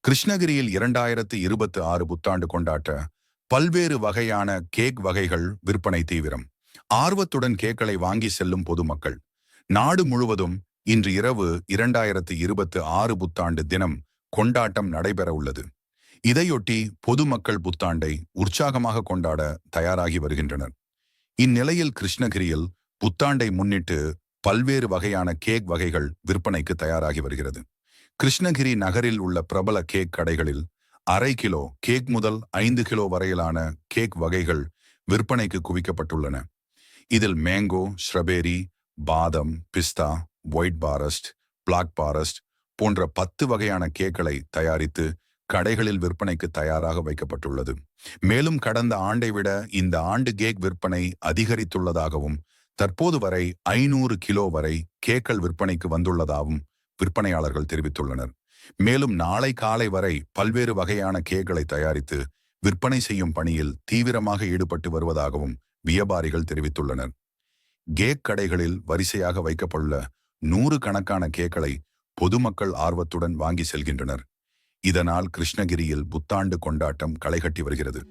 கிருஷ்ணகிரியில் 2026 புத்தாண்டு கொண்டாட்ட பல்வேறு வகையான கேக் வகைகள் விற்பனை தீவிரம். ஆர்வத்துடன் கேக்களை வாங்கி செல்லும் பொதுமக்கள். நாடு முழுவதும் இன்று இரவு 2026 புத்தாண்டு தினம் கொண்டாட்டம் நடைபெற உள்ளது. இதையொட்டி பொதுமக்கள் புத்தாண்டை உற்சாகமாக கொண்டாட தயாராகி வருகின்றனர். இந்நிலையில் கிருஷ்ணகிரியில் புத்தாண்டை முன்னிட்டு பல்வேறு வகையான கேக் வகைகள் விற்பனைக்கு தயாராகி வருகிறது. கிருஷ்ணகிரி நகரில் உள்ள பிரபல கேக் கடைகளில் அரை கிலோ கேக் முதல் 5 கிலோ வரையிலான கேக் வகைகள் விற்பனைக்கு குவிக்கப்பட்டுள்ளன. இதில் மேங்கோ, ஸ்ட்ராபெரி, பாதம், பிஸ்தா, ஒயிட் பாரஸ்ட், பிளாக் பாரஸ்ட் போன்ற 10 வகையான கேக்களை தயாரித்து கடைகளில் விற்பனைக்கு தயாராக வைக்கப்பட்டுள்ளது. மேலும் கடந்த ஆண்டை விட இந்த ஆண்டு கேக் விற்பனை அதிகரித்துள்ளதாகவும் தற்போது வரை 500 கிலோ வரை கேக்கள் விற்பனைக்கு வந்துள்ளதாகவும் விற்பனையாளர்கள் தெரிவித்துள்ளனர். மேலும் நாளை காலை வரை பல்வேறு வகையான கேக்களை தயாரித்து விற்பனை செய்யும் பணியில் தீவிரமாக ஈடுபட்டு வருவதாகவும் வியாபாரிகள் தெரிவித்துள்ளனர். கேக் கடைகளில் வரிசையாக வைக்கப்பட்டுள்ள 100 கணக்கான கேக்களை பொதுமக்கள் ஆர்வத்துடன் வாங்கி செல்கின்றனர். இதனால் கிருஷ்ணகிரியில் புத்தாண்டு கொண்டாட்டம் களைகட்டி வருகிறது.